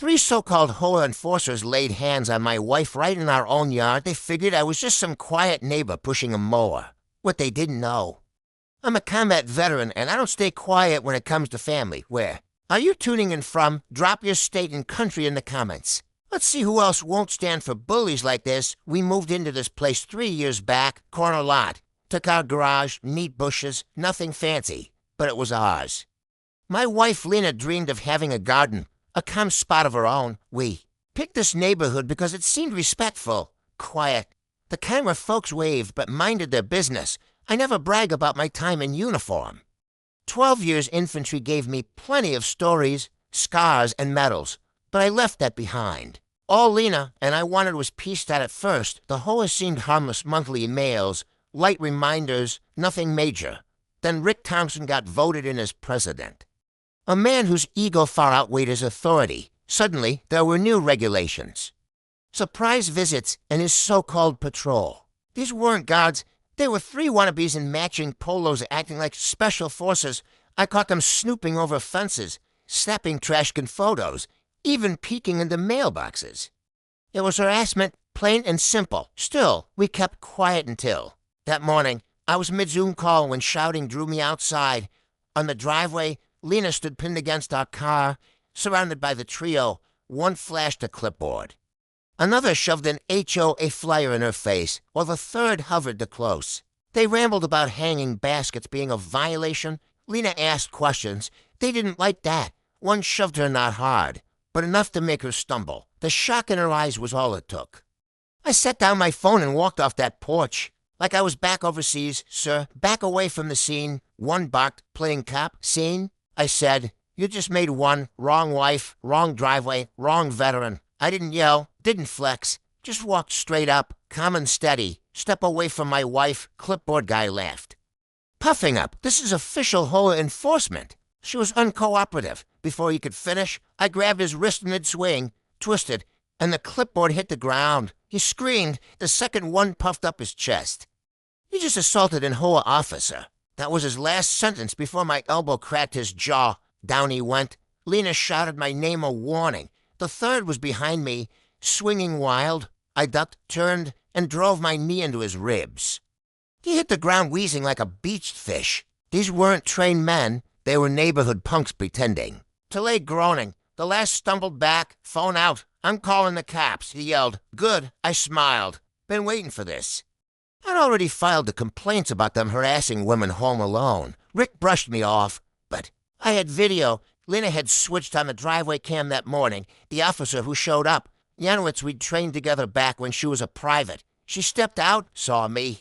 Three so-called HOA enforcers laid hands on my wife right in our own yard. They figured I was just some quiet neighbor pushing a mower. What they didn't know. I'm a combat veteran, and I don't stay quiet when it comes to family. Where? Are you tuning in from? Drop your state and country in the comments. Let's see who else won't stand for bullies like this. We moved into this place 3 years back, corner lot. Took our garage, neat bushes, nothing fancy. But it was ours. My wife Lena dreamed of having a garden, a calm spot of her own. We picked this neighborhood because it seemed respectful, quiet. The camera folks waved but minded their business. I never brag about my time in uniform. 12 years infantry gave me plenty of stories, scars, and medals, but I left that behind. All Lena and I wanted was peace that at first the HOA seemed harmless monthly mails, light reminders, nothing major. Then Rick Thompson got voted in as president. A man whose ego far outweighed his authority. Suddenly, there were new regulations. Surprise visits and his so-called patrol. These weren't guards. They were three wannabes in matching polos acting like special forces. I caught them snooping over fences, snapping trash can photos, even peeking into mailboxes. It was harassment, plain and simple. Still, we kept quiet until. That morning, I was mid-Zoom call when shouting drew me outside. On the driveway, Lena stood pinned against our car, surrounded by the trio. One flashed a clipboard. Another shoved an HOA flyer in her face, while the third hovered too close. They rambled about hanging baskets being a violation. Lena asked questions. They didn't like that. One shoved her not hard, but enough to make her stumble. The shock in her eyes was all it took. I set down my phone and walked off that porch. Like I was back overseas, sir, back away from the scene. One barked, playing cop. Scene? I said, you just made one. Wrong wife, wrong driveway, wrong veteran. I didn't yell, didn't flex. Just walked straight up, calm and steady. Step away from my wife. Clipboard guy laughed. Puffing up. This is official HOA enforcement. She was uncooperative. Before he could finish, I grabbed his wrist mid-swing, twisted, and the clipboard hit the ground. He screamed. The second one puffed up his chest. You just assaulted an HOA officer. That was his last sentence before my elbow cracked his jaw. Down he went. Lena shouted my name a warning. The third was behind me, swinging wild. I ducked, turned, and drove my knee into his ribs. He hit the ground wheezing like a beached fish. These weren't trained men. They were neighborhood punks pretending. Delay groaning. The last stumbled back. Phone out. I'm calling the cops, he yelled. Good, I smiled. Been waiting for this. I'd already filed the complaints about them harassing women home alone. Rick brushed me off, but I had video. Lena had switched on the driveway cam that morning. The officer who showed up. Janowitz we'd trained together back when she was a private. She stepped out, saw me.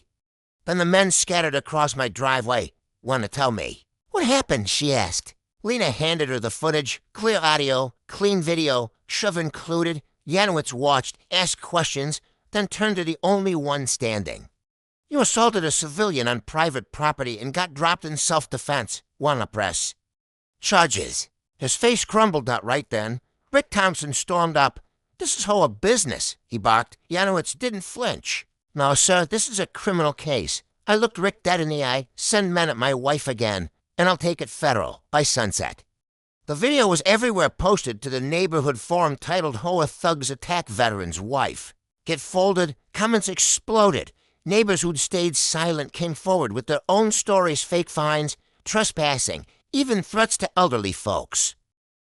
Then the men scattered across my driveway. Want to tell me. What happened, she asked. Lena handed her the footage. Clear audio, clean video, shove included. Janowitz watched, asked questions, then turned to the only one standing. You assaulted a civilian on private property and got dropped in self-defense. Wanna press. Charges. His face crumbled not right then. Rick Thompson stormed up. This is HOA business, he barked. Janowitz didn't flinch. No, sir, this is a criminal case. I looked Rick dead in the eye. Send men at my wife again, and I'll take it federal by sunset. The video was everywhere posted to the neighborhood forum titled HOA Thugs Attack Veteran's Wife. Get folded, comments exploded. Neighbors who'd stayed silent came forward with their own stories, fake fines, trespassing, even threats to elderly folks.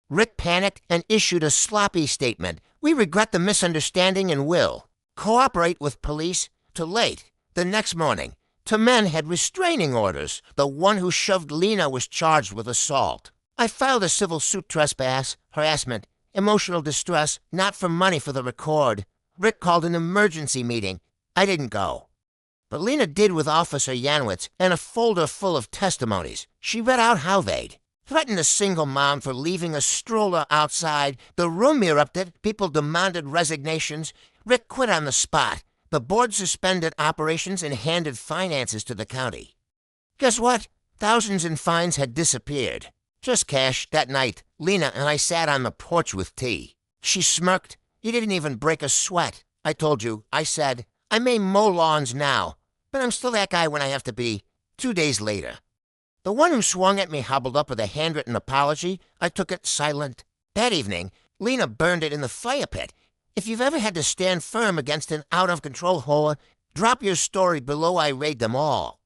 Rick panicked and issued a sloppy statement. We regret the misunderstanding and will cooperate with police. Too late. The next morning, two men had restraining orders. The one who shoved Lena was charged with assault. I filed a civil suit trespass, harassment, emotional distress, not for money for the record. Rick called an emergency meeting. I didn't go. But Lena did with Officer Janowitz and a folder full of testimonies. She read out how they'd threatened a single mom for leaving a stroller outside. The room erupted. People demanded resignations. Rick quit on the spot. The board suspended operations and handed finances to the county. Guess what? Thousands in fines had disappeared. Just cash. That night, Lena and I sat on the porch with tea. She smirked. You didn't even break a sweat. I told you. I said, I may mow lawns now, but I'm still that guy when I have to be. 2 days later. The one who swung at me hobbled up with a handwritten apology. I took it silent. That evening, Lena burned it in the fire pit. If you've ever had to stand firm against an out-of-control HOA, drop your story below I raid them all.